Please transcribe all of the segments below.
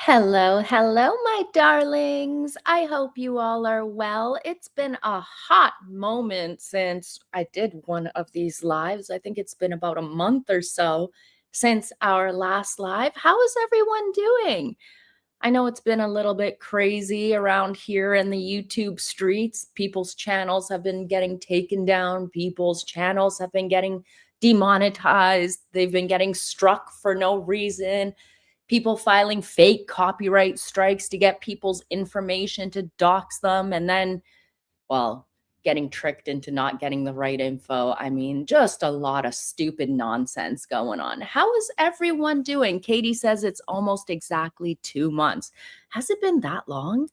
Hello, hello, my darlings. I hope you all are well. It's been a hot moment since I did one of these lives. I think it's been about a month or so since our last live. How is everyone doing? I know it's been a little bit crazy around here in the YouTube streets. People's channels have been getting taken down, people's channels have been getting demonetized, they've been getting struck for no reason, people filing fake copyright strikes to get people's information to dox them, and then, well, getting tricked into not getting the right info. I mean, just a lot of stupid nonsense going on. How is everyone doing? Katie says it's almost exactly 2 months. Has it been that long?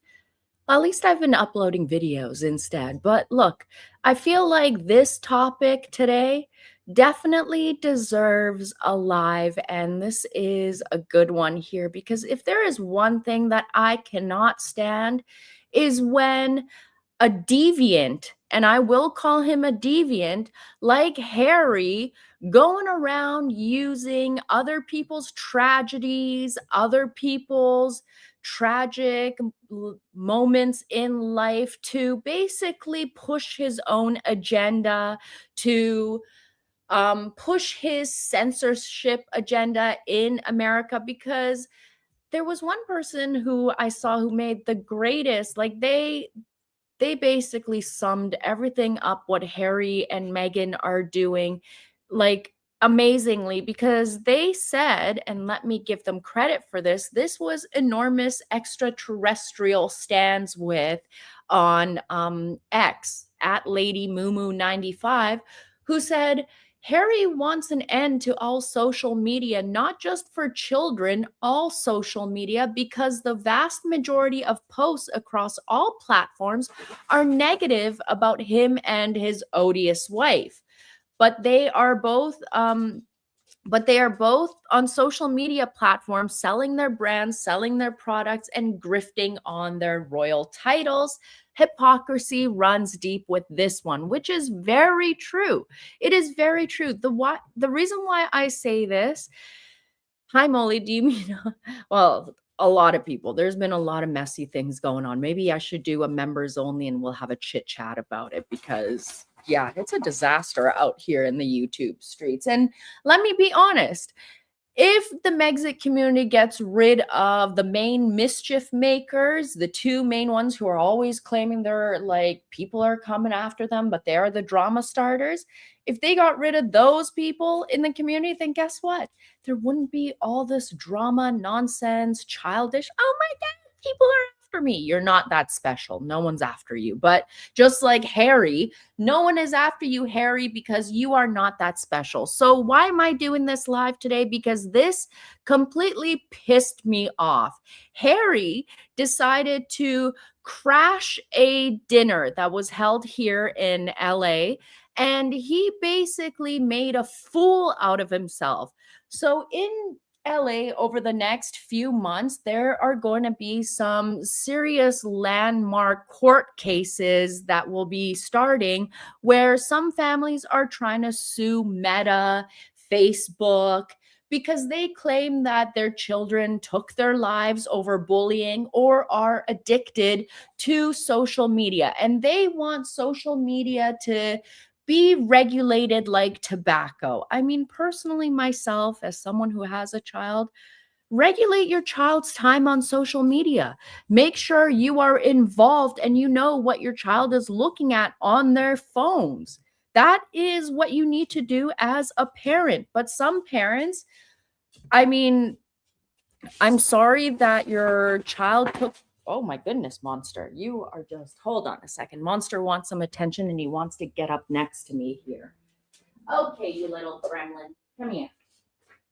Well, at least I've been uploading videos instead. But look, I feel like this topic today definitely deserves a live, and this is a good one here because if there is one thing that I cannot stand is when a deviant, and I will call him a deviant, like Harry, going around using other people's tragedies, other people's tragic moments in life to basically push his own agenda, to push his censorship agenda in America. Because there was one person who I saw who made the greatest, like they basically summed everything up what Harry and Meghan are doing, like, amazingly, because they said, and let me give them credit for this was enormous extraterrestrial stands with on X at Lady Moo 95, who said Harry wants an end to all social media, not just for children, all social media, because the vast majority of posts across all platforms are negative about him and his odious wife. But they are both on social media platforms selling their brands, selling their products, and grifting on their royal titles. Hypocrisy runs deep with this one, which is very true. It is very true. The reason why I say this, hi Molly, do you mean well, a lot of people. There's been a lot of messy things going on. Maybe I should do a members only and we'll have a chit chat about it because yeah, it's a disaster out here in the YouTube streets. And let me be honest, if the Megxit community gets rid of the main mischief makers, the two main ones who are always claiming they're like people are coming after them, but they are the drama starters, if they got rid of those people in the community, then guess what? There wouldn't be all this drama, nonsense, childish. Oh my God, people are after me. You're not that special. No one's after you. But just like Harry, no one is after you, Harry, because you are not that special. So why am I doing this live today? Because this completely pissed me off. Harry decided to crash a dinner that was held here in LA, and he basically made a fool out of himself. So in LA over the next few months, there are going to be some serious landmark court cases that will be starting where some families are trying to sue Meta, Facebook, because they claim that their children took their lives over bullying or are addicted to social media. And they want social media to be regulated like tobacco. I mean, personally, myself, as someone who has a child, regulate your child's time on social media. Make sure you are involved and you know what your child is looking at on their phones. That is what you need to do as a parent. But some parents, I mean, I'm sorry that your child took. Oh my goodness, Monster. You are just. Hold on a second. Monster wants some attention and he wants to get up next to me here. Okay, you little gremlin. Come here.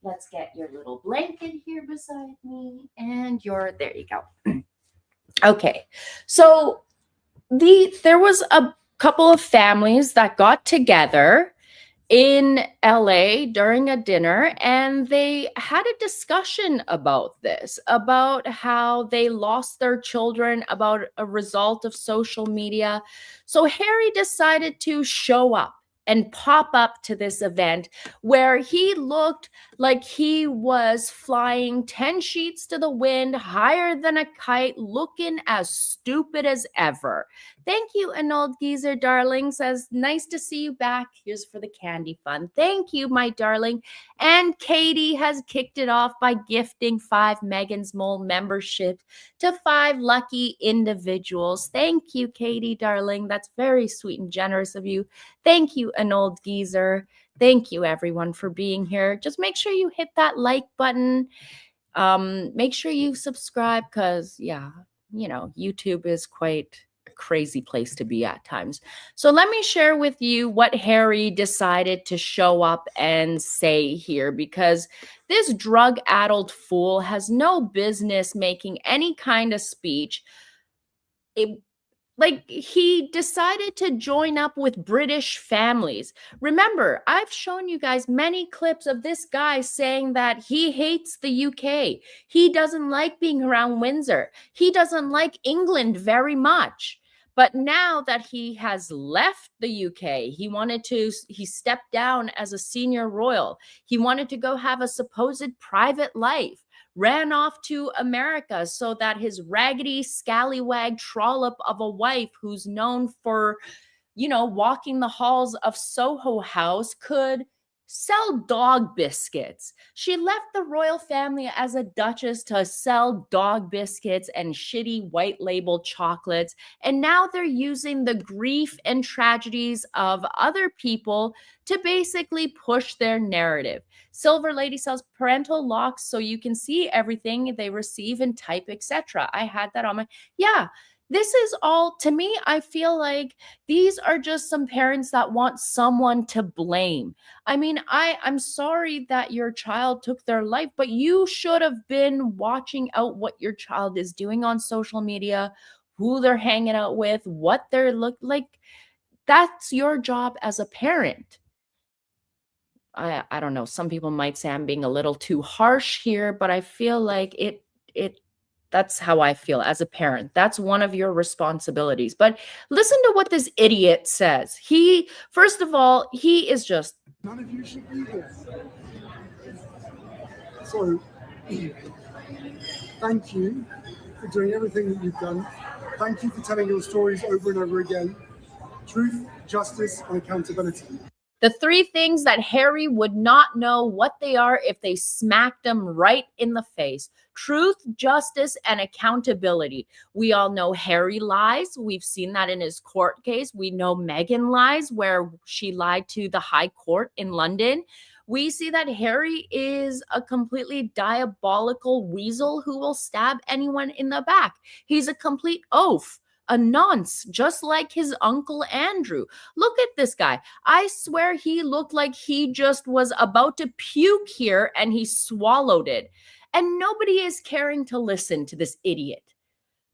Let's get your little blanket here beside me. And there you go. Okay. So there was a couple of families that got together in LA during a dinner, and they had a discussion about this, about how they lost their children about a result of social media. So Harry decided to show up and pop up to this event where he looked like he was flying 10 sheets to the wind, higher than a kite, looking as stupid as ever. Thank you, an old geezer, darling. Says, nice to see you back. Here's for the candy fund. Thank you, my darling. And Katie has kicked it off by gifting 5 MeghansMole memberships to 5 lucky individuals. Thank you, Katie, darling. That's very sweet and generous of you. Thank you, an old geezer. Thank you, everyone, for being here. Just make sure you hit that like button. Make sure you subscribe because, yeah, you know, YouTube is quite a crazy place to be at times. So let me share with you what Harry decided to show up and say here, because this drug-addled fool has no business making any kind of speech. He decided to join up with British families. Remember, I've shown you guys many clips of this guy saying that he hates the UK. He doesn't like being around Windsor. He doesn't like England very much. But now that he has left the UK, he stepped down as a senior royal. He wanted to go have a supposed private life, ran off to America so that his raggedy scallywag trollop of a wife who's known for, you know, walking the halls of Soho House could sell dog biscuits. She left the royal family as a duchess to sell dog biscuits and shitty white label chocolates. And now they're using the grief and tragedies of other people to basically push their narrative. Silver Lady sells parental locks so you can see everything they receive and type, etc. I had that on my, yeah. This is all, to me, I feel like these are just some parents that want someone to blame. I mean, I'm sorry that your child took their life, but you should have been watching out what your child is doing on social media, who they're hanging out with, what they're look like. That's your job as a parent. I don't know. Some people might say I'm being a little too harsh here, but I feel like it that's how I feel as a parent. That's one of your responsibilities. But listen to what this idiot says. First of all, he is just, none of you should be here. So, thank you for doing everything that you've done. Thank you for telling your stories over and over again. Truth, justice, and accountability. The 3 things that Harry would not know what they are if they smacked him right in the face. Truth, justice, and accountability. We all know Harry lies. We've seen that in his court case. We know Meghan lies, where she lied to the High Court in London. We see that Harry is a completely diabolical weasel who will stab anyone in the back. He's a complete oaf. A nonce, just like his uncle Andrew. Look at this guy. I swear he looked like he just was about to puke here and he swallowed it. And nobody is caring to listen to this idiot.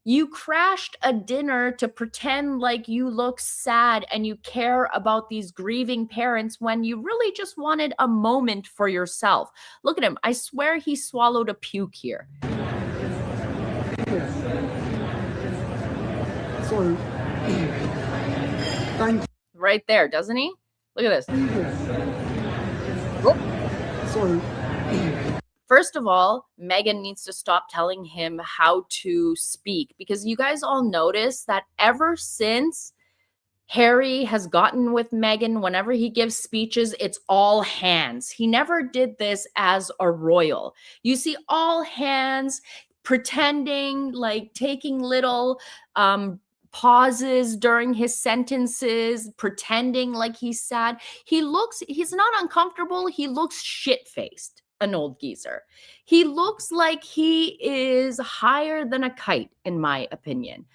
You crashed a dinner to pretend like you look sad and you care about these grieving parents when you really just wanted a moment for yourself. Look at him. I swear he swallowed a puke here. So, thank you. Right there, doesn't he? Look at this. So, first of all, Meghan needs to stop telling him how to speak, because you guys all notice that ever since Harry has gotten with Meghan, whenever he gives speeches, it's all hands. He never did this as a royal. You see all hands, pretending, like taking little pauses during his sentences, pretending like he's sad. He's not uncomfortable. He looks shit-faced, an old geezer. He looks like he is higher than a kite, in my opinion.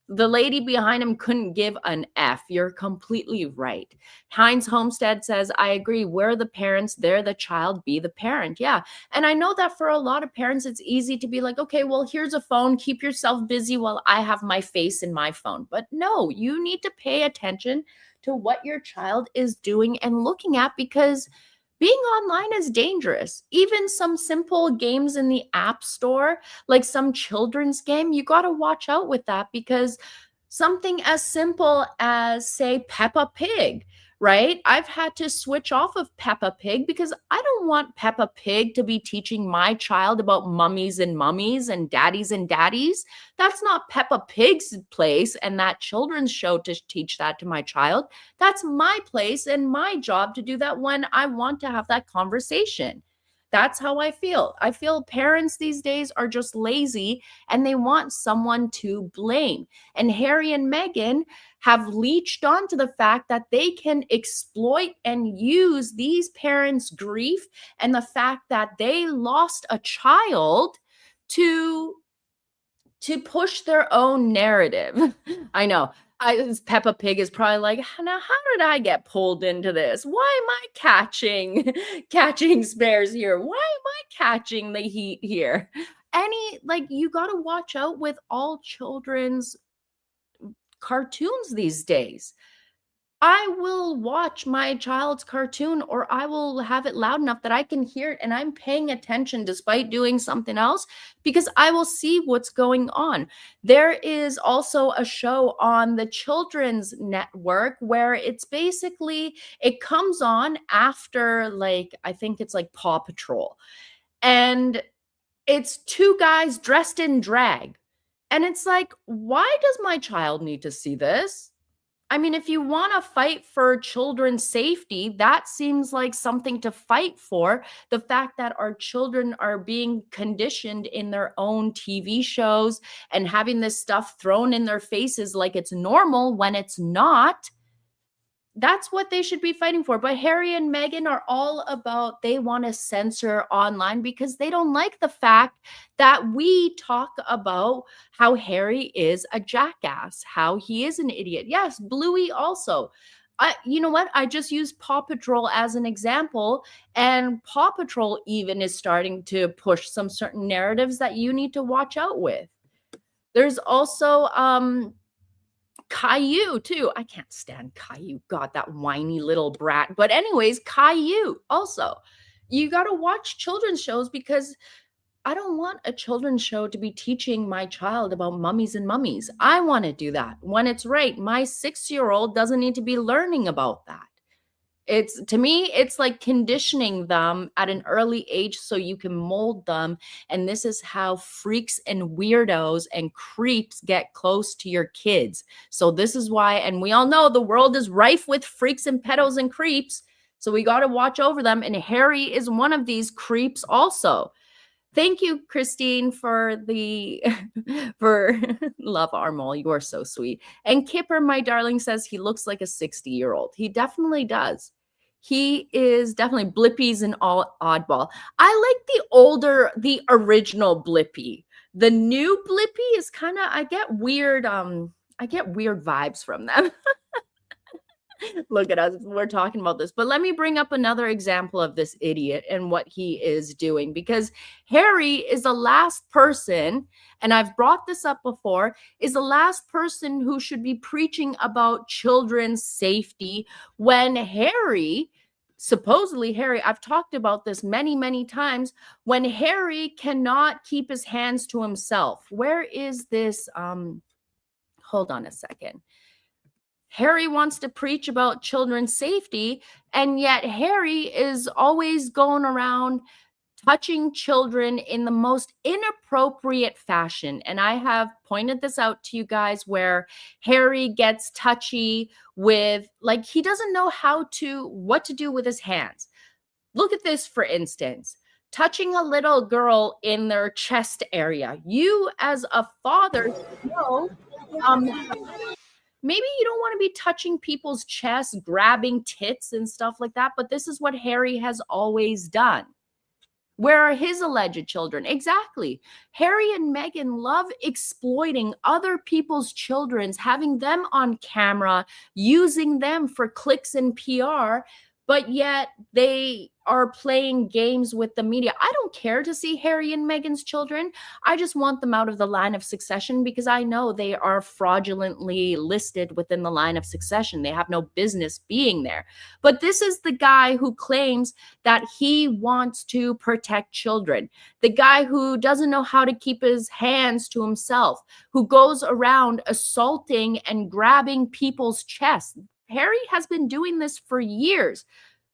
The lady behind him couldn't give an F. You're completely right. Heinz Homestead says, I agree. We're the parents. They're the child. Be the parent. Yeah. And I know that for a lot of parents, it's easy to be like, okay, well, here's a phone. Keep yourself busy while I have my face in my phone. But no, you need to pay attention to what your child is doing and looking at, because being online is dangerous. Even some simple games in the App Store, like some children's game, you got to watch out with that, because something as simple as, say, Peppa Pig, right? I've had to switch off of Peppa Pig because I don't want Peppa Pig to be teaching my child about mummies and daddies. That's not Peppa Pig's place and that children's show to teach that to my child. That's my place and my job to do that when I want to have that conversation. That's how I feel. I feel parents these days are just lazy and they want someone to blame. And Harry and Meghan have leached onto the fact that they can exploit and use these parents' grief and the fact that they lost a child to push their own narrative. I know. Peppa Pig is probably like, now how did I get pulled into this? Why am I catching spares here? Why am I catching the heat here? You got to watch out with all children's cartoons these days. I will watch my child's cartoon or I will have it loud enough that I can hear it and I'm paying attention despite doing something else because I will see what's going on. There is also a show on the Children's Network where it's basically, it comes on after I think it's like Paw Patrol. And it's two guys dressed in drag. And it's like, why does my child need to see this? I mean, if you want to fight for children's safety, that seems like something to fight for. The fact that our children are being conditioned in their own TV shows and having this stuff thrown in their faces like it's normal when it's not. That's what they should be fighting for. But Harry and Meghan are all about, they want to censor online because they don't like the fact that we talk about how Harry is a jackass, how he is an idiot. Yes, Bluey also. You know what? I just used Paw Patrol as an example, and Paw Patrol even is starting to push some certain narratives that you need to watch out with. There's also Caillou too. I can't stand Caillou. God, that whiny little brat. But anyways, Caillou also. You got to watch children's shows because I don't want a children's show to be teaching my child about mummies and mummies. I want to do that when it's right. My 6-year-old doesn't need to be learning about that. To me, it's like conditioning them at an early age so you can mold them. And this is how freaks and weirdos and creeps get close to your kids. So this is why, and we all know the world is rife with freaks and pedos and creeps. So we got to watch over them. And Harry is one of these creeps also. Thank you, Christine, for love Armol. You are so sweet. And Kipper, my darling, says he looks like a 60-year-old. He definitely does. He is definitely Blippi's an all oddball. I like the original Blippy. The new Blippy is kind of, I get weird vibes from them. Look at us. We're talking about this. But let me bring up another example of this idiot and what he is doing, because Harry is the last person, and I've brought this up before, is the last person who should be preaching about children's safety when supposedly Harry, I've talked about this many, many times, when Harry cannot keep his hands to himself. Where is this? Hold on a second. Harry wants to preach about children's safety, and yet Harry is always going around touching children in the most inappropriate fashion. And I have pointed this out to you guys where Harry gets touchy with, he doesn't know what to do with his hands. Look at this, for instance. Touching a little girl in their chest area. You as a father know, maybe you don't want to be touching people's chests, grabbing tits and stuff like that, but this is what Harry has always done. Where are his alleged children? Exactly. Harry and Meghan love exploiting other people's children, having them on camera, using them for clicks and PR, but yet they are playing games with the media. I don't care to see Harry and Meghan's children. I just want them out of the line of succession because I know they are fraudulently listed within the line of succession. They have no business being there. But this is the guy who claims that he wants to protect children. The guy who doesn't know how to keep his hands to himself, who goes around assaulting and grabbing people's chests. Harry has been doing this for years.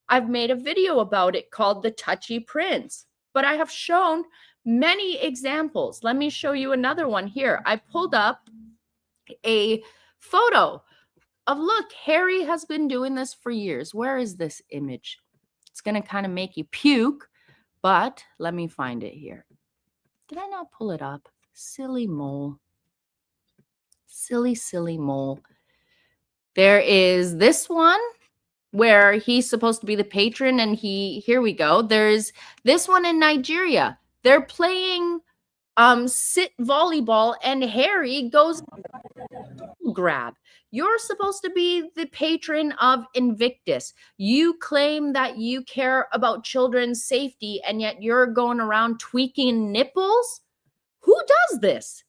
I've made a video about it called The Touchy Prince, but I have shown many examples. Let me show you another one here. I pulled up a photo of, look, Harry has been doing this for years. Where is this image? It's going to kind of make you puke, but let me find it here. Did I not pull it up? Silly mole. Silly, silly mole. There is this one where he's supposed to be the patron, and here we go. There's this one in Nigeria. They're playing sit volleyball, and Harry goes grab. You're supposed to be the patron of Invictus. You claim that you care about children's safety, and yet you're going around tweaking nipples? Who does this?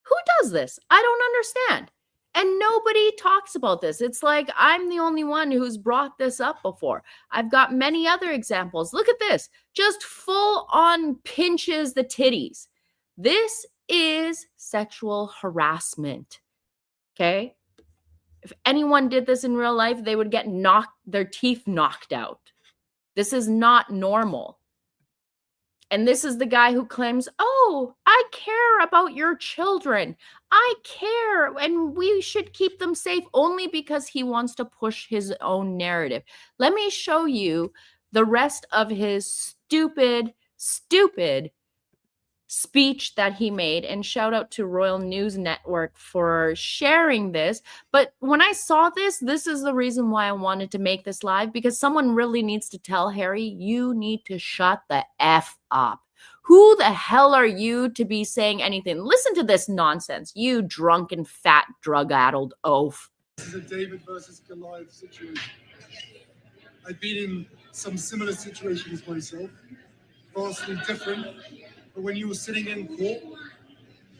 Who does this? I don't understand. And nobody talks about this. It's like I'm the only one who's brought this up before. I've got many other examples. Look at this. Just full on pinches the titties. This is sexual harassment. Okay? If anyone did this in real life, they would get their teeth knocked out. This is not normal. And this is the guy who claims, oh, I care about your children. I care, and we should keep them safe, only because he wants to push his own narrative. Let me show you the rest of his stupid speech that he made, and shout out to Royal News Network for sharing this. But when I saw this, this is the reason why I wanted to make this live, because someone really needs to tell Harry, you need to shut the F up. Who the hell are you to be saying anything? Listen to this nonsense, you drunken, fat, drug-addled oaf. This is a David versus Goliath situation. I've been in some similar situations myself, vastly different. But when you were sitting in court,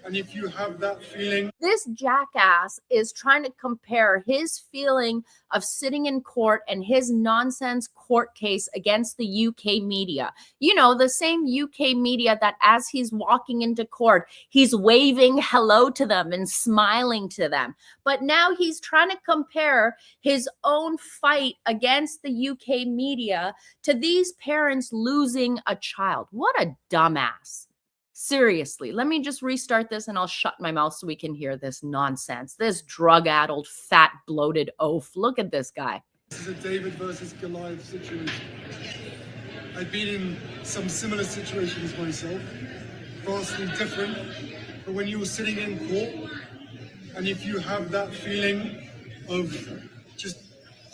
and if you have that feeling. This jackass is trying to compare his feeling of sitting in court and his nonsense court case against the UK media. You know, the same UK media that as he's walking into court, he's waving hello to them and smiling to them. But now he's trying to compare his own fight against the UK media to these parents losing a child. What a dumbass. Seriously, let me just restart this and I'll shut my mouth so we can hear this nonsense. This drug-addled, fat, bloated oaf. Look at this guy. This is a David versus Goliath situation. I've been in some similar situations myself, vastly different. But when you were sitting in court, and if you have that feeling of just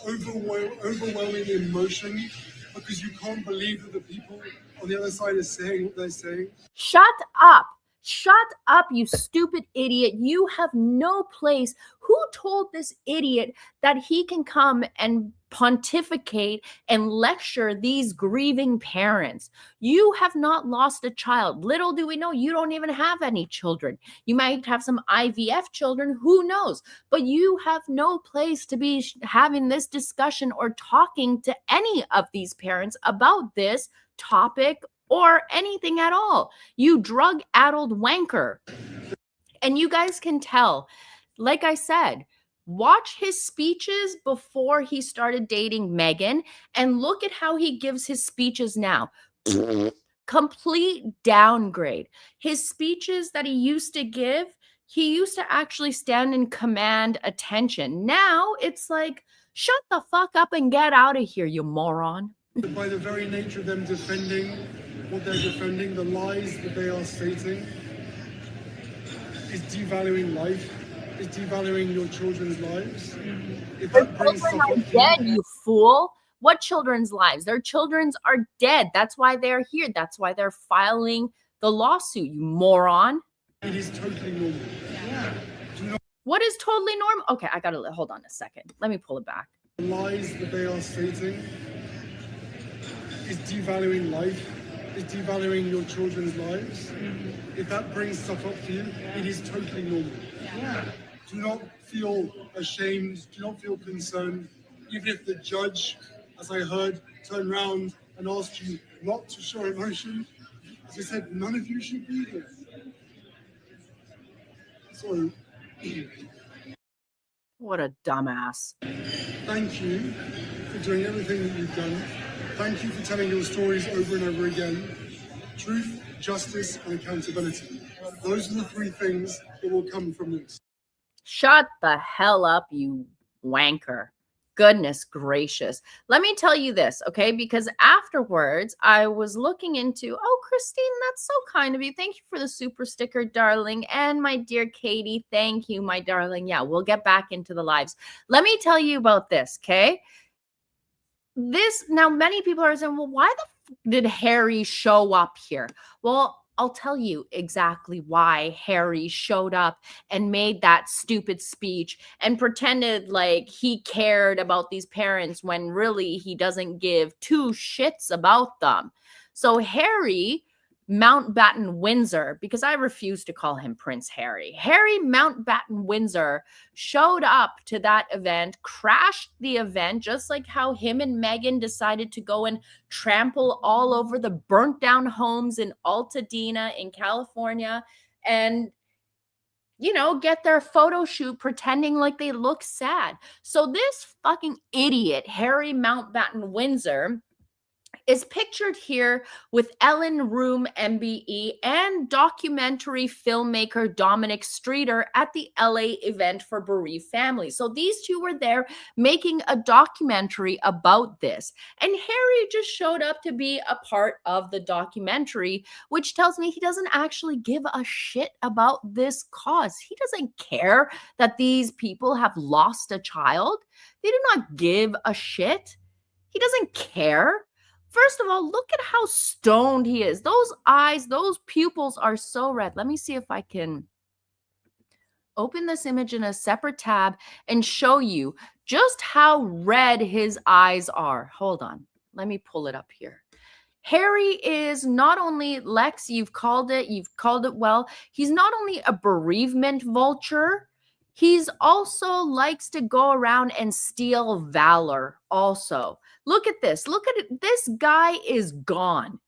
overwhelming emotion because you can't believe that the people on the other side is saying what they're saying. Shut up. Shut up, you stupid idiot. You have no place. Who told this idiot that he can come and pontificate and lecture these grieving parents? You have not lost a child. Little do we know, you don't even have any children. You might have some IVF children, who knows? But you have no place to be having this discussion or talking to any of these parents about this topic or anything at all. You drug-addled wanker. And you guys can tell, like I said, watch his speeches before he started dating Meghan and look at how he gives his speeches now. Complete downgrade. His speeches that he used to give, he used to actually stand and command attention. Now it's like, shut the fuck up and get out of here, you moron. By the very nature of them defending what they're defending, the lies that they are stating, is devaluing life, is devaluing your children's lives. If that brings stuff up to dead, you fool. What children's lives? Their children's are dead. That's why they're here. That's why they're filing the lawsuit, you moron. It is totally normal. Yeah. What is totally normal? Okay, I gotta hold on a second. Let me pull it back. The lies that they are stating is devaluing life, is devaluing your children's lives. If that brings stuff up to you, it is totally normal. Yeah. Do not feel ashamed, do not feel concerned, even if the judge, as I heard, turned around and asked you not to show emotion. As I said, none of you should be here. So What a dumbass. Thank you for doing everything that you've done. Thank you for telling your stories over and over again. Truth, justice, and accountability. Those are the three things that will come from this. Shut the hell up, you wanker. Goodness gracious. Let me tell you this, okay? Because afterwards, I was looking into, oh, Christine, that's so kind of you. Thank you for the super sticker, darling. And my dear Katie, thank you, my darling. Yeah, we'll get back into the lives. Let me tell you about this, okay? Now many people are saying, well, why the did Harry show up here? Well, I'll tell you exactly why Harry showed up and made that stupid speech and pretended like he cared about these parents when really he doesn't give two shits about them. So Harry Mountbatten Windsor, because I refuse to call him Prince Harry, Harry Mountbatten Windsor showed up to that event, crashed the event, just like how him and Meghan decided to go and trample all over the burnt down homes in Altadena in California and, you know, get their photo shoot pretending like they look sad. So this fucking idiot, Harry Mountbatten Windsor, is pictured here with Ellen Room MBE and documentary filmmaker Dominic Streeter at the LA event for bereaved families. So these two were there making a documentary about this. And Harry just showed up to be a part of the documentary, which tells me he doesn't actually give a shit about this cause. He doesn't care that these people have lost a child. They do not give a shit. He doesn't care. First of all, look at how stoned he is. Those eyes, those pupils are so red. Let me see if I can open this image in a separate tab and show you just how red his eyes are. Hold on. Let me pull it up here. Harry is not only, Lex, you've called it well. He's not only a bereavement vulture, he's also likes to go around and steal valor also. Look at this. Look at it. This guy is gone.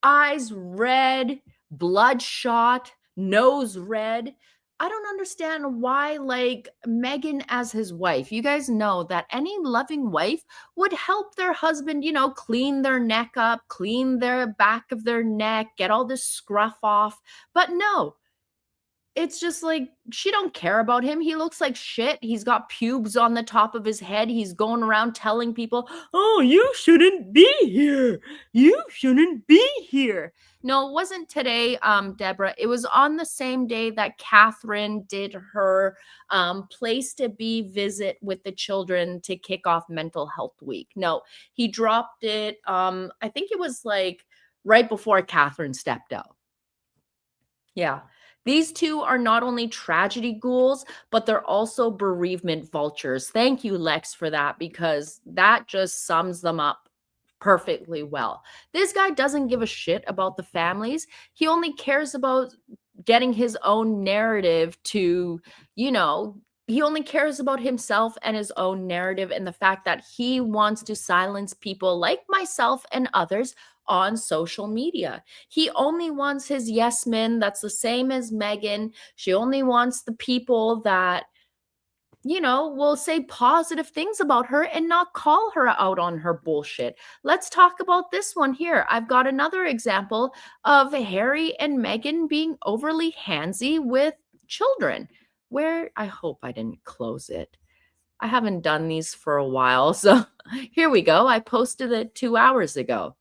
Eyes red, bloodshot, nose red. I don't understand why, like, Meghan as his wife, you guys know that any loving wife would help their husband, you know, clean their neck up, clean their back of their neck, get all this scruff off. But no, it's just like she don't care about him. He looks like shit. He's got pubes on the top of his head. He's going around telling people, oh, you shouldn't be here. You shouldn't be here. No, it wasn't today, Deborah. It was on the same day that Catherine did her place to be visit with the children to kick off Mental Health Week. No, he dropped it. I think it was like right before Catherine stepped out. Yeah. These two are not only tragedy ghouls, but they're also bereavement vultures. Thank you, Lex, for that, because that just sums them up perfectly well. This guy doesn't give a shit about the families. He only cares about getting his own narrative to, you know, he only cares about himself and his own narrative and the fact that he wants to silence people like myself and others on social media. He only wants his yes men. That's the same as Meghan. She only wants the people that, you know, will say positive things about her and not call her out on her bullshit. Let's talk about this one here. I've got another example of Harry and Meghan being overly handsy with children, where I hope I didn't close it. I haven't done these for a while. So here we go. I posted it 2 hours ago.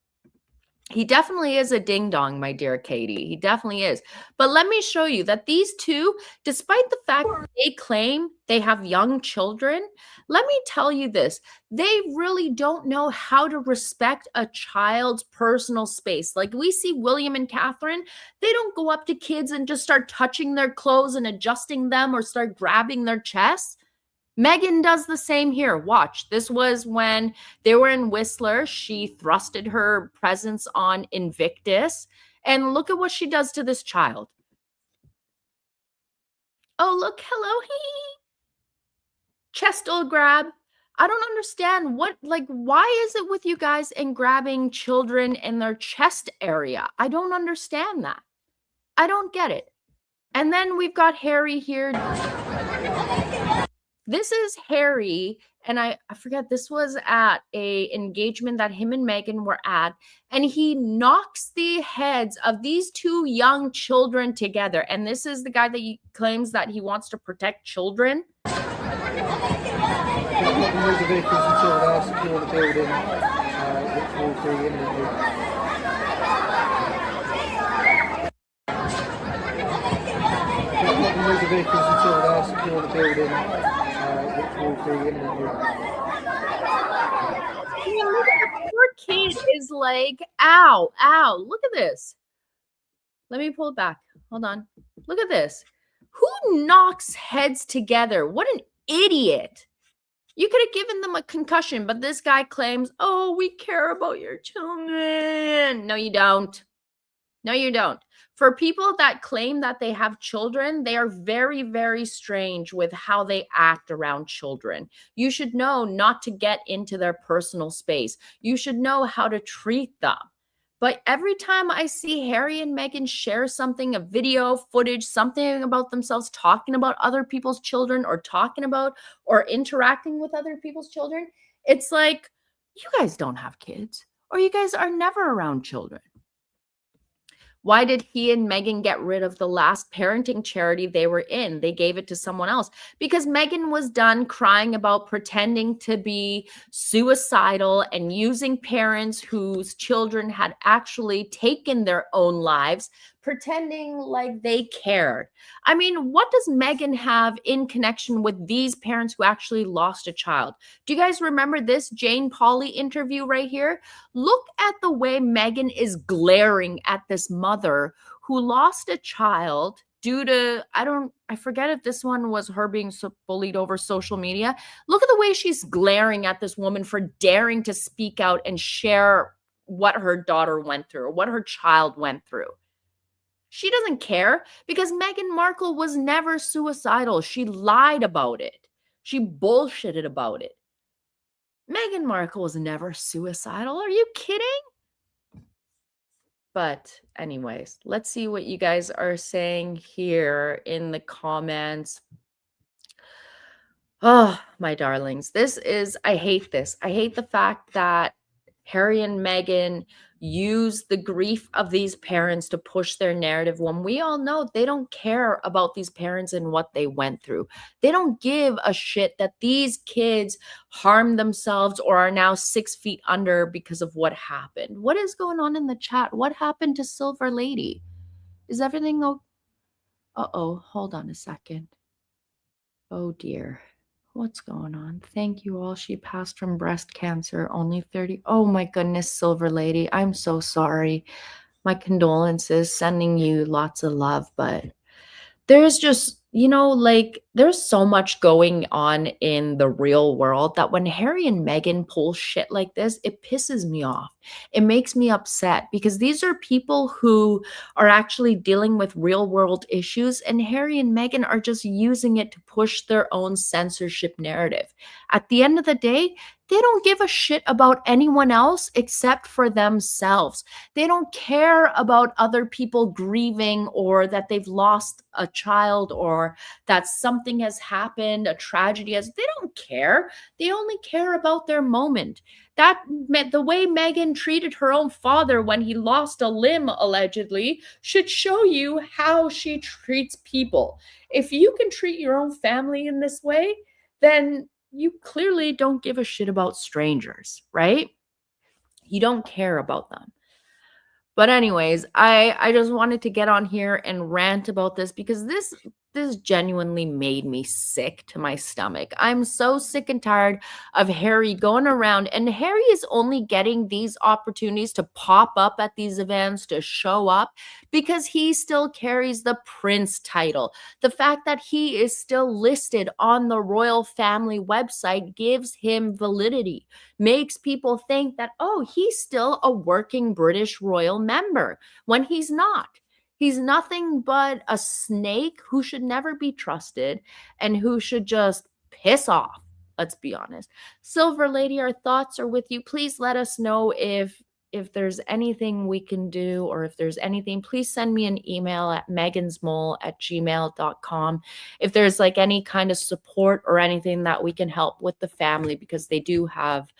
He definitely is a ding-dong, my dear Katie. He definitely is. But let me show you that these two, despite the fact that they claim they have young children, let me tell you this. They really don't know how to respect a child's personal space. Like we see William and Catherine, they don't go up to kids and just start touching their clothes and adjusting them or start grabbing their chests. Meghan does the same here. Watch. This was when they were in Whistler. She thrusted her presence on Invictus. And look at what she does to this child. Oh, look. Hello. Chestal grab. I don't understand why is it with you guys in grabbing children in their chest area? I don't understand that. I don't get it. And then we've got Harry here. This is Harry, and I forget, this was at a engagement that him and Meghan were at, and he knocks the heads of these two young children together. And this is the guy that he claims that he wants to protect children. Move the vehicles until they're secure the building, which will be imminently. Move the vehicles until they're secure the building, which will be imminently. Look at the poor kid is like, ow, ow. Look at this. Let me pull it back. Hold on. Look at this. Who knocks heads together? What an idiot. You could have given them a concussion, but this guy claims, oh, we care about your children. No, you don't. No, you don't. For people that claim that they have children, they are very, very strange with how they act around children. You should know not to get into their personal space. You should know how to treat them. But every time I see Harry and Meghan share something, a video, footage, something about themselves, talking about other people's children or talking about or interacting with other people's children, it's like, you guys don't have kids, or you guys are never around children. Why did he and Meghan get rid of the last parenting charity they were in? They gave it to someone else because Meghan was done crying about pretending to be suicidal and using parents whose children had actually taken their own lives, pretending like they cared. I mean, what does Meghan have in connection with these parents who actually lost a child? Do you guys remember this Jane Pauley interview right here? Look at the way Meghan is glaring at this mother who lost a child due to, I forget if this one was her being bullied over social media. Look at the way she's glaring at this woman for daring to speak out and share what her daughter went through, or what her child went through. She doesn't care because Meghan Markle was never suicidal. She lied about it. She bullshitted about it. Meghan Markle was never suicidal. Are you kidding? But anyways, let's see what you guys are saying here in the comments. Oh, my darlings. I hate this. I hate the fact that Harry and Meghan use the grief of these parents to push their narrative when we all know they don't care about these parents and what they went through. They don't give a shit that these kids harmed themselves or are now 6 feet under because of what happened. What is going on in the chat? What happened to Silver Lady? Is everything okay? Uh-oh, hold on a second. Oh dear. What's going on? Thank you all. She passed from breast cancer, only 30. Oh my goodness, Silver Lady. I'm so sorry. My condolences, sending you lots of love. But there's just, there's so much going on in the real world that when Harry and Meghan pull shit like this, it pisses me off. It makes me upset because these are people who are actually dealing with real world issues, and Harry and Meghan are just using it to push their own censorship narrative. At the end of the day, they don't give a shit about anyone else except for themselves. They don't care about other people grieving or that they've lost a child or that something has happened, a tragedy has. They don't care. They only care about their moment. The way Meghan treated her own father when he lost a limb, allegedly, should show you how she treats people. If you can treat your own family in this way, then you clearly don't give a shit about strangers, right? You don't care about them. But anyways, I just wanted to get on here and rant about this because this genuinely made me sick to my stomach. I'm so sick and tired of Harry going around, and Harry is only getting these opportunities to pop up at these events, to show up, because he still carries the prince title. The fact that he is still listed on the royal family website gives him validity, makes people think that, oh, he's still a working British royal member, when he's not. He's nothing but a snake who should never be trusted and who should just piss off. Let's be honest. Silver Lady, our thoughts are with you. Please let us know if if there's anything we can do, or if there's anything, please send me an email at MeghansMole@gmail.com. If there's like any kind of support or anything that we can help with the family, because they do have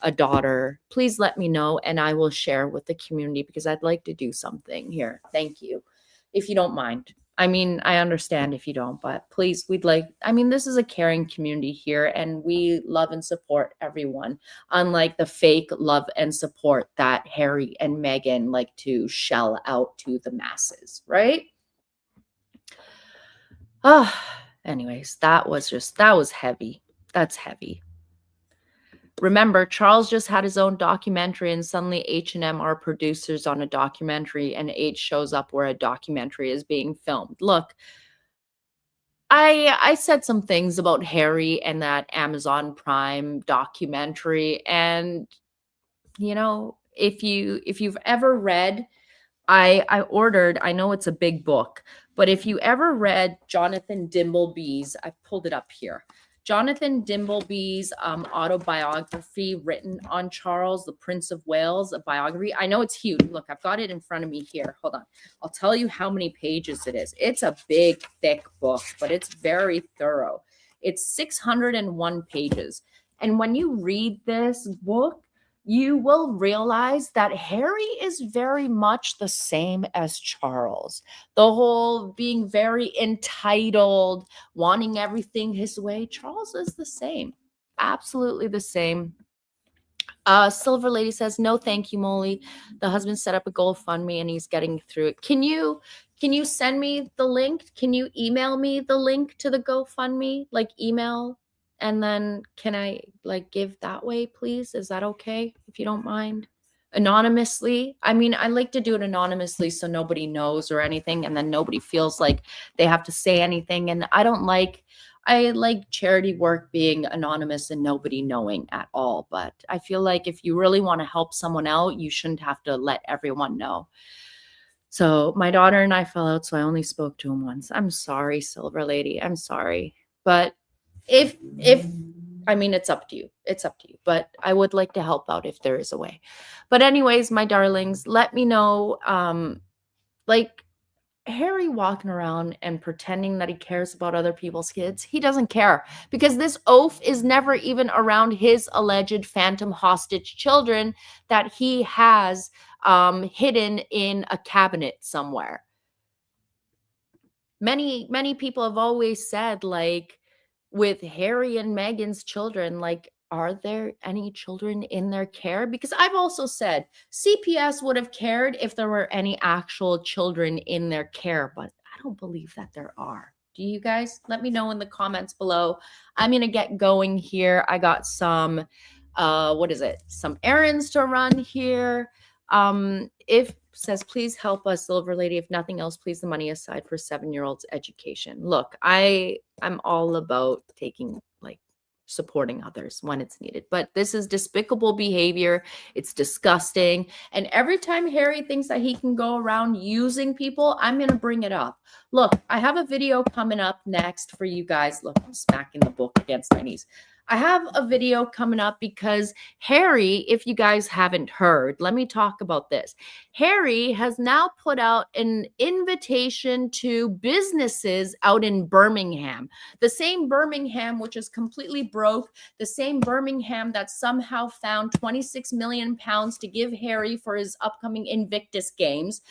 a daughter, please let me know and I will share with the community, because I'd like to do something here. Thank you. If you don't mind. I mean, I understand if you don't, but please, this is a caring community here and we love and support everyone, unlike the fake love and support that Harry and Meghan like to shell out to the masses, right? Anyways, that was heavy. That's heavy. Remember, Charles just had his own documentary and suddenly H&M are producers on a documentary and H shows up where a documentary is being filmed. Look, I said some things about Harry and that Amazon Prime documentary, and if you've ever read, I ordered, I know it's a big book, but if you ever read Jonathan Dimbleby's, I pulled it up here, Jonathan Dimbleby's autobiography written on Charles, the Prince of Wales, a biography. I know it's huge. Look, I've got it in front of me here. Hold on. I'll tell you how many pages it is. It's a big, thick book, but it's very thorough. It's 601 pages. And when you read this book, you will realize that Harry is very much the same as Charles. The whole being very entitled, wanting everything his way. Charles is the same. Absolutely the same. Silver Lady says, no, thank you, Molly. The husband set up a GoFundMe and he's getting through it. Can you send me the link? Can you email me the link to the GoFundMe? Like email, and then can I like give that way, please? Is that okay? If you don't mind. Anonymously. I mean, I like to do it anonymously so nobody knows or anything, and then nobody feels like they have to say anything. And I like charity work being anonymous and nobody knowing at all. But I feel like if you really want to help someone out, you shouldn't have to let everyone know. So my daughter and I fell out, so I only spoke to him once. I'm sorry, Silver Lady. I'm sorry. But if I mean, it's up to you. It's up to you. But I would like to help out if there is a way. But anyways, my darlings, let me know. Like Harry walking around and pretending that he cares about other people's kids. He doesn't care, because this oaf is never even around his alleged phantom hostage children that he has hidden in a cabinet somewhere. Many people have always said, like, with Harry and Meghan's children, like, are there any children in their care? Because I've also said CPS would have cared if there were any actual children in their care, but I don't believe that there are. Do you guys? Let me know in the comments below. I'm going to get going here. I got some, some errands to run here. If says, please help us, Silver Lady. If nothing else, please the money aside for 7-year-olds education. Look, I'm all about supporting others when it's needed, but this is despicable behavior. It's disgusting. And every time Harry thinks that he can go around using people, I'm going to bring it up. Look, I have a video coming up next for you guys. Look, I'm smacking the book against my knees. I have a video coming up because Harry, if you guys haven't heard, let me talk about this. Harry has now put out an invitation to businesses out in Birmingham. The same Birmingham which is completely broke, the same Birmingham that somehow found 26 million pounds to give Harry for his upcoming Invictus Games.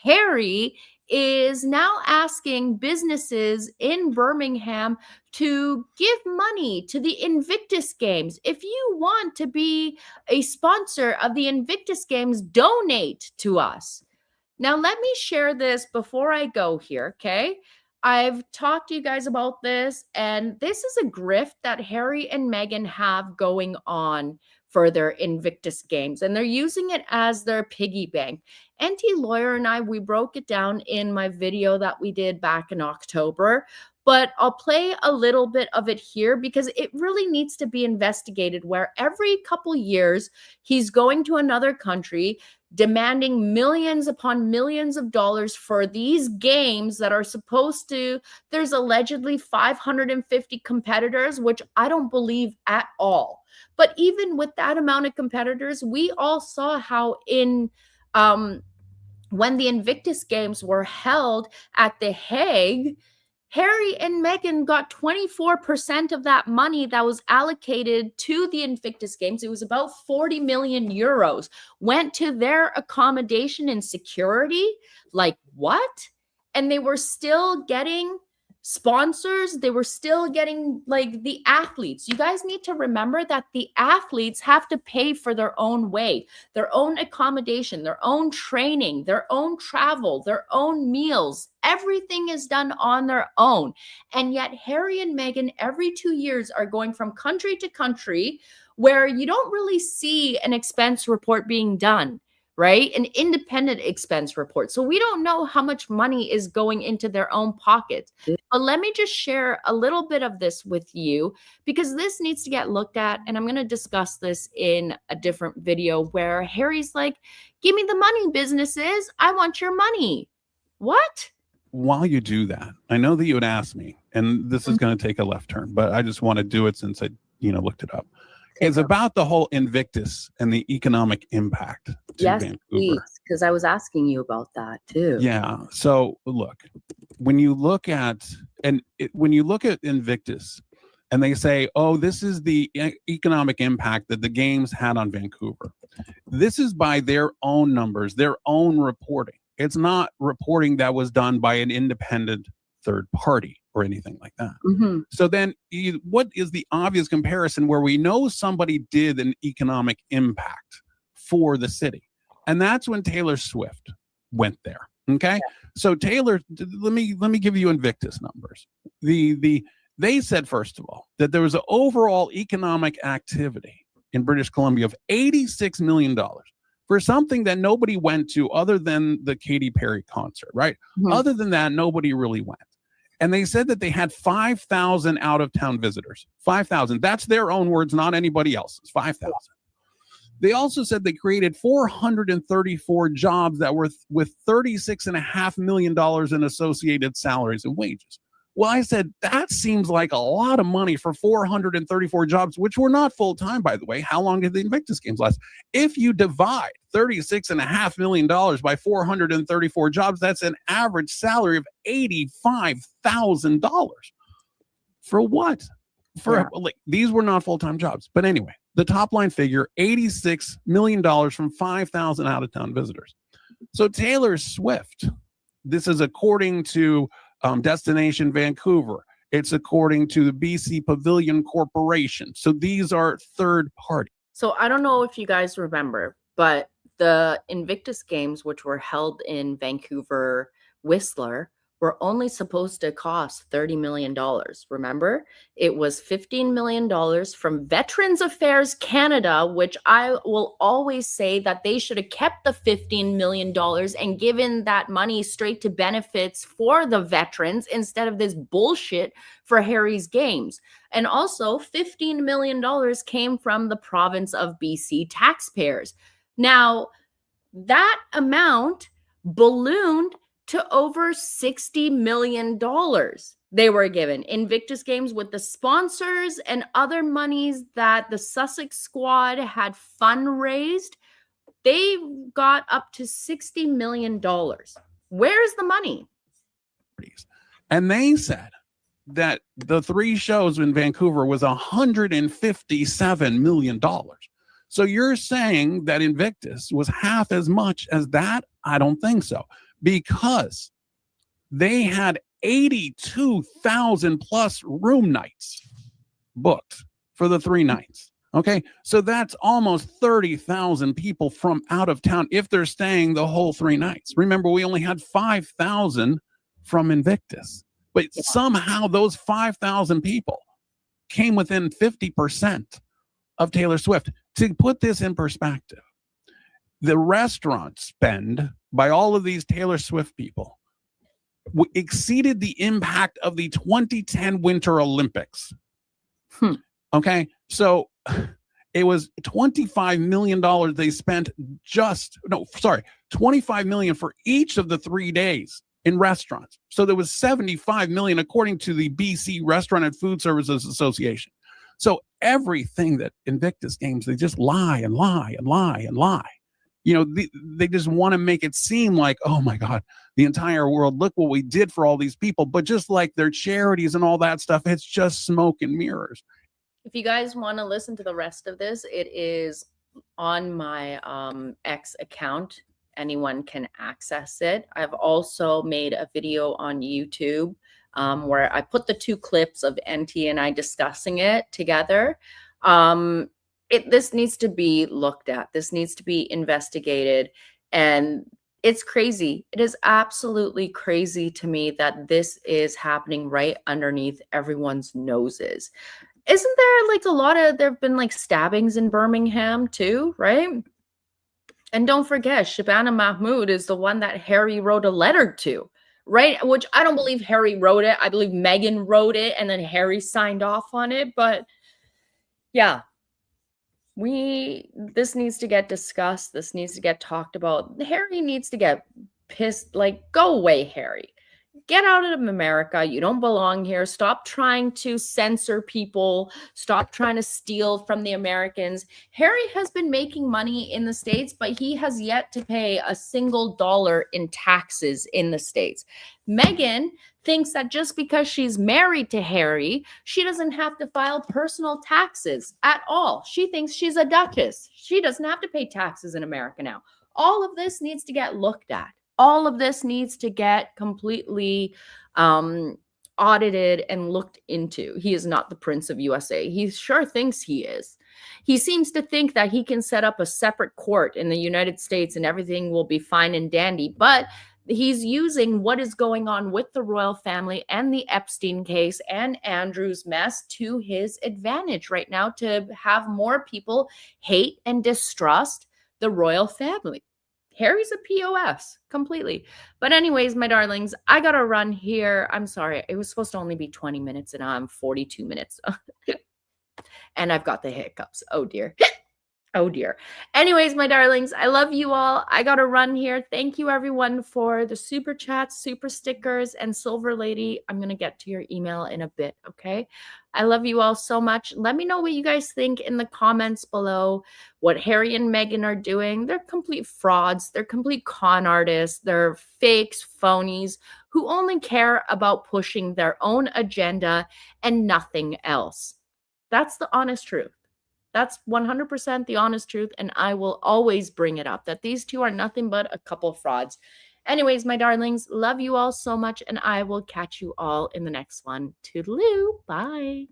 Harry is now asking businesses in Birmingham to give money to the Invictus Games. If you want to be a sponsor of the Invictus Games, donate to us. Now, let me share this before I go here, okay? I've talked to you guys about this, and this is a grift that Harry and Meghan have going on for their Invictus Games, and they're using it as their piggy bank. NT Lawyer and I, we broke it down in my video that we did back in October, but I'll play a little bit of it here because it really needs to be investigated, where every couple years he's going to another country, demanding millions upon millions of dollars for these games that are supposed to, there's allegedly 550 competitors, which I don't believe at all. But even with that amount of competitors, we all saw how when the Invictus Games were held at The Hague, Harry and Meghan got 24% of that money that was allocated to the Invictus Games. It was about 40 million euros, went to their accommodation and security. Like, what? And they were still getting sponsors. They were still getting, like, the athletes. You guys need to remember that the athletes have to pay for their own way, their own accommodation, their own training, their own travel, their own meals. Everything is done on their own. And yet Harry and Meghan every 2 years are going from country to country where you don't really see an expense report being done, right? An independent expense report. So we don't know how much money is going into their own pockets. But let me just share a little bit of this with you, because this needs to get looked at. And I'm going to discuss this in a different video where Harry's like, give me the money, businesses. I want your money. What? While you do that, I know that you would ask me, and this is going to take a left turn, but I just want to do it since I, looked it up. It's about the whole Invictus and the economic impact to Vancouver. Because I was asking you about that too. Yeah. So look, when you look at Invictus, and they say, oh, this is the economic impact that the games had on Vancouver. This is by their own numbers, their own reporting. It's not reporting that was done by an independent third party or anything like that. So then what is the obvious comparison where we know somebody did an economic impact for the city? And that's when Taylor Swift went there. Okay. So Taylor, let me give you Invictus numbers. They said, first of all, that there was an overall economic activity in British Columbia of $86 million for something that nobody went to other than the Katy Perry concert, right? Other than that, nobody really went. And they said that they had 5,000 out-of-town visitors. 5,000. That's their own words, not anybody else's. 5,000. They also said they created 434 jobs that were with $36.5 million in associated salaries and wages. Well, I said, that seems like a lot of money for 434 jobs, which were not full-time, by the way. How long did the Invictus Games last? If you divide $36.5 million by 434 jobs, that's an average salary of $85,000. For what? These were not full-time jobs. But anyway, the top line figure, $86 million from 5,000 out-of-town visitors. So Taylor Swift, this is according to Destination Vancouver. It's according to the BC Pavilion Corporation. So these are third party. So I don't know if you guys remember, but the Invictus Games, which were held in Vancouver, Whistler, were only supposed to cost $30 million. Remember? It was $15 million from Veterans Affairs Canada, which I will always say that they should have kept the $15 million and given that money straight to benefits for the veterans instead of this bullshit for Harry's games. And also $15 million came from the province of BC taxpayers. Now, that amount ballooned to over $60 million they were given. Invictus Games, with the sponsors and other monies that the Sussex squad had fundraised, they got up to $60 million. Where's the money? And they said that the 3 shows in Vancouver was $157 million. So you're saying that Invictus was half as much as that? I don't think so. Because they had 82,000 plus room nights booked for the 3 nights. Okay, so that's almost 30,000 people from out of town if they're staying the whole 3 nights. Remember, we only had 5,000 from Invictus, but somehow those 5,000 people came within 50% of Taylor Swift. To put this in perspective, the restaurant spend by all of these Taylor Swift people exceeded the impact of the 2010 Winter Olympics. Okay, so It was $25 million they spent $25 million for each of the 3 days in restaurants. So there was $75 million according to the BC Restaurant and Food Services Association. So everything that Invictus Games, they just lie and lie and lie and lie. You know, they just want to make it seem like, oh my God, the entire world, look what we did for all these people. But just like their charities and all that stuff, it's just smoke and mirrors. If you guys want to listen to the rest of this, it is on my X account. Anyone can access it. I've also made a video on YouTube where I put the 2 clips of NT and I discussing it together. This needs to be looked at. This needs to be investigated. And it's crazy. It is absolutely crazy to me that this is happening right underneath everyone's noses. Isn't there like there have been like stabbings in Birmingham too, right? And don't forget, Shabana Mahmood is the one that Harry wrote a letter to, right? Which I don't believe Harry wrote it. I believe Meghan wrote it and then Harry signed off on it. But yeah, this needs to get discussed. This needs to get talked about. Harry needs to get pissed. Like, go away, Harry. Get out of America. You don't belong here. Stop trying to censor people. Stop trying to steal from the Americans. Harry has been making money in the States, but he has yet to pay a single dollar in taxes in the States. Meghan thinks that just because she's married to Harry, she doesn't have to file personal taxes at all. She thinks she's a duchess. She doesn't have to pay taxes in America now. All of this needs to get looked at. All of this needs to get completely audited and looked into. He is not the Prince of USA. He sure thinks he is. He seems to think that he can set up a separate court in the United States and everything will be fine and dandy. But he's using what is going on with the royal family and the Epstein case and Andrew's mess to his advantage right now to have more people hate and distrust the royal family. Harry's a POS completely. But anyways, my darlings, I got to run here. I'm sorry. It was supposed to only be 20 minutes and I'm 42 minutes. And I've got the hiccups. Oh, dear. Oh, dear. Anyways, my darlings, I love you all. I got to run here. Thank you, everyone, for the super chats, super stickers, and Silver Lady. I'm going to get to your email in a bit, okay? I love you all so much. Let me know what you guys think in the comments below, what Harry and Meghan are doing. They're complete frauds. They're complete con artists. They're fakes, phonies, who only care about pushing their own agenda and nothing else. That's the honest truth. That's 100% the honest truth, and I will always bring it up, that these two are nothing but a couple of frauds. Anyways, my darlings, love you all so much, and I will catch you all in the next one. Toodaloo. Bye.